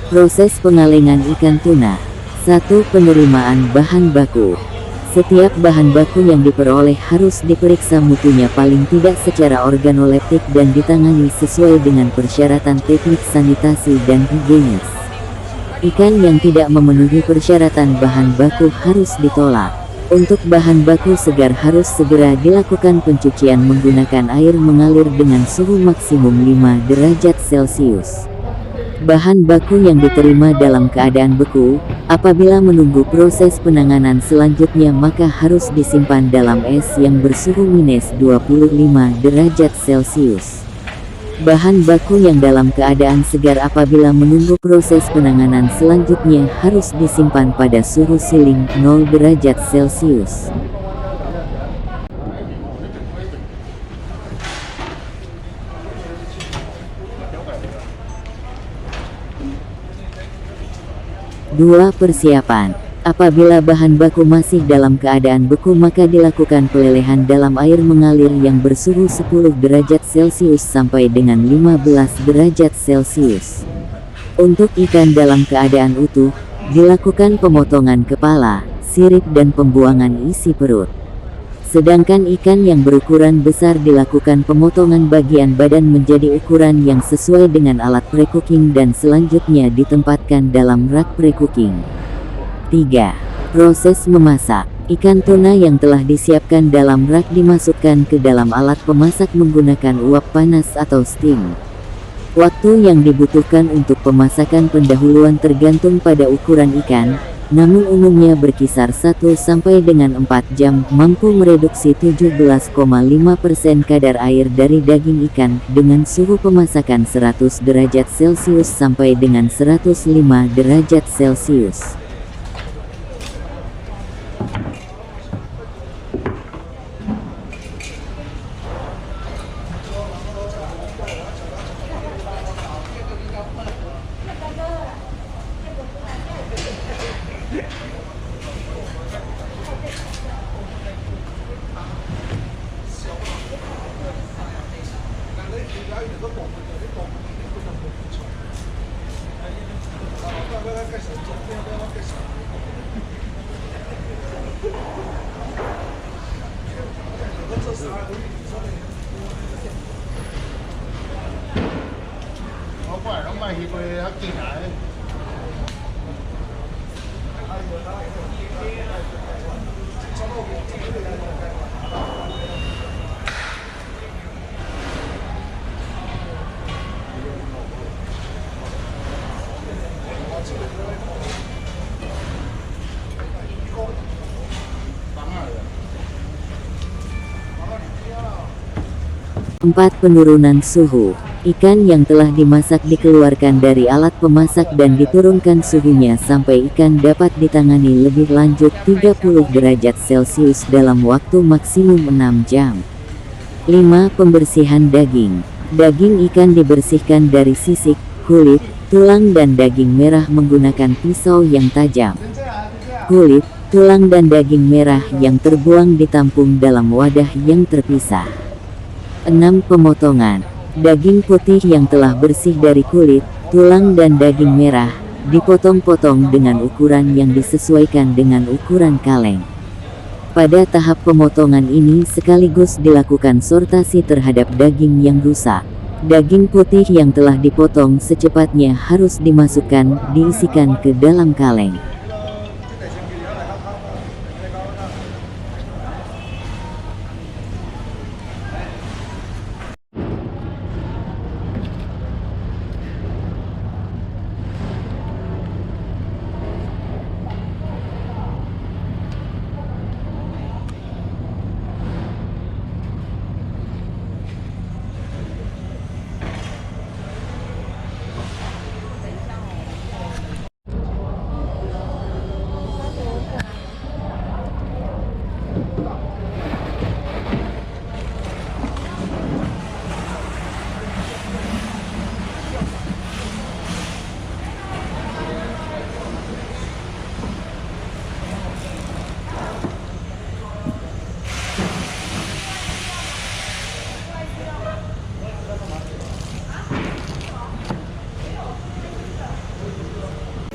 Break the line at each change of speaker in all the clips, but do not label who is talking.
Proses pengalengan ikan tuna. 1. Penerimaan bahan baku. Setiap bahan baku yang diperoleh harus diperiksa mutunya paling tidak secara organoleptik dan ditangani sesuai dengan persyaratan teknik sanitasi dan higienis. Ikan yang tidak memenuhi persyaratan bahan baku harus ditolak. Untuk bahan baku segar harus segera dilakukan pencucian menggunakan air mengalir dengan suhu maksimum 5 derajat Celcius. Bahan baku yang diterima dalam keadaan beku, apabila menunggu proses penanganan selanjutnya maka harus disimpan dalam es yang bersuhu minus 25 derajat Celcius. Bahan baku yang dalam keadaan segar apabila menunggu proses penanganan selanjutnya harus disimpan pada suhu siling 0 derajat Celcius. Dua. Persiapan. Apabila bahan baku masih dalam keadaan beku maka dilakukan pelelehan dalam air mengalir yang bersuhu 10 derajat Celcius sampai dengan 15 derajat Celcius. Untuk ikan dalam keadaan utuh, dilakukan pemotongan kepala, sirip dan pembuangan isi perut. Sedangkan ikan yang berukuran besar dilakukan pemotongan bagian badan menjadi ukuran yang sesuai dengan alat pre-cooking dan selanjutnya ditempatkan dalam rak pre-cooking. 3. Proses memasak. Ikan tuna yang telah disiapkan dalam rak dimasukkan ke dalam alat pemasak menggunakan uap panas atau steam. Waktu yang dibutuhkan untuk pemasakan pendahuluan tergantung pada ukuran ikan, namun umumnya berkisar 1 sampai dengan 4 jam, mampu mereduksi 17,5% kadar air dari daging ikan, dengan suhu pemasakan 100 derajat Celcius sampai dengan 105 derajat Celcius. Empat. Penurunan suhu. Ikan yang telah dimasak dikeluarkan dari alat pemasak dan diturunkan suhunya sampai ikan dapat ditangani lebih lanjut 30 derajat Celcius dalam waktu maksimum 6 jam. 5. Pembersihan daging. Daging ikan dibersihkan dari sisik, kulit, tulang dan daging merah menggunakan pisau yang tajam. Kulit, tulang dan daging merah yang terbuang ditampung dalam wadah yang terpisah. 6. Pemotongan. Daging putih yang telah bersih dari kulit, tulang dan daging merah, dipotong-potong dengan ukuran yang disesuaikan dengan ukuran kaleng. Pada tahap pemotongan ini sekaligus dilakukan sortasi terhadap daging yang rusak. Daging putih yang telah dipotong secepatnya harus diisikan ke dalam kaleng.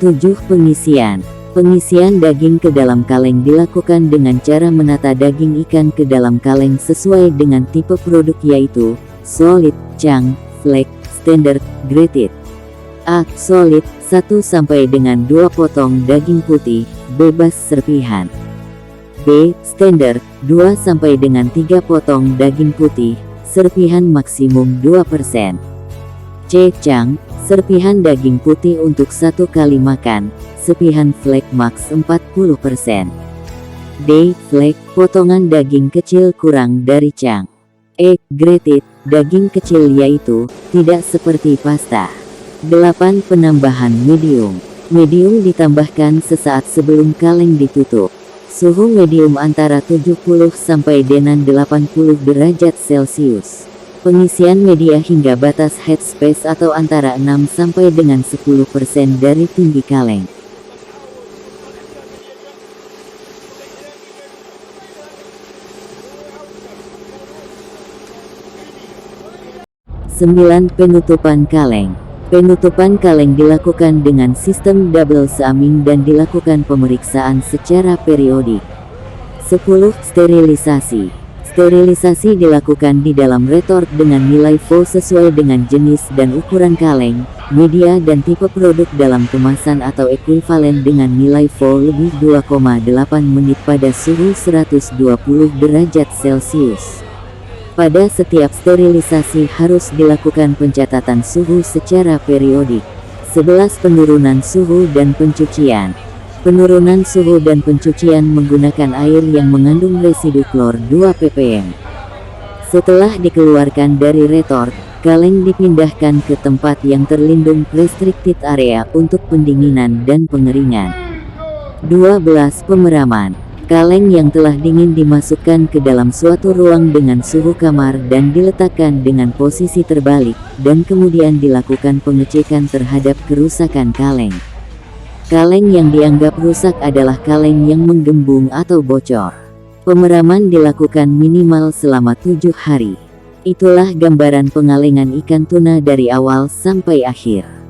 7. Pengisian. Pengisian daging ke dalam kaleng dilakukan dengan cara menata daging ikan ke dalam kaleng sesuai dengan tipe produk yaitu solid, chunk, flake, standard, grated. A. Solid, 1 sampai dengan 2 potong daging putih, bebas serpihan. B. Standard, 2 sampai dengan 3 potong daging putih, serpihan maksimum 2%. C. Chunk, serpihan daging putih untuk 1 kali makan, serpihan flake max 40%. D. Flake, potongan daging kecil kurang dari chunk. E. Grated, daging kecil yaitu, tidak seperti pasta. 8. Penambahan medium. Medium ditambahkan sesaat sebelum kaleng ditutup. Suhu medium antara 70 sampai dengan 80 derajat Celcius. Pengisian media hingga batas headspace atau antara 6 sampai dengan 10% dari tinggi kaleng. Penutupan kaleng. Penutupan kaleng dilakukan dengan sistem double seaming dan dilakukan pemeriksaan secara periodik. 10. Sterilisasi. Sterilisasi dilakukan di dalam retort dengan nilai FO sesuai dengan jenis dan ukuran kaleng, media dan tipe produk dalam kemasan atau ekuivalen dengan nilai FO lebih 2,8 menit pada suhu 120 derajat Celcius. Pada setiap sterilisasi harus dilakukan pencatatan suhu secara periodik. 11. Penurunan suhu dan pencucian. Penurunan suhu dan pencucian menggunakan air yang mengandung residu klor 2 ppm. Setelah dikeluarkan dari retort, kaleng dipindahkan ke tempat yang terlindung restricted area untuk pendinginan dan pengeringan. 12. Pemeraman. Kaleng yang telah dingin dimasukkan ke dalam suatu ruang dengan suhu kamar dan diletakkan dengan posisi terbalik, dan kemudian dilakukan pengecekan terhadap kerusakan kaleng. Kaleng yang dianggap rusak adalah kaleng yang menggembung atau bocor. Pemeraman dilakukan minimal selama 7 hari. Itulah gambaran pengalengan ikan tuna dari awal sampai akhir.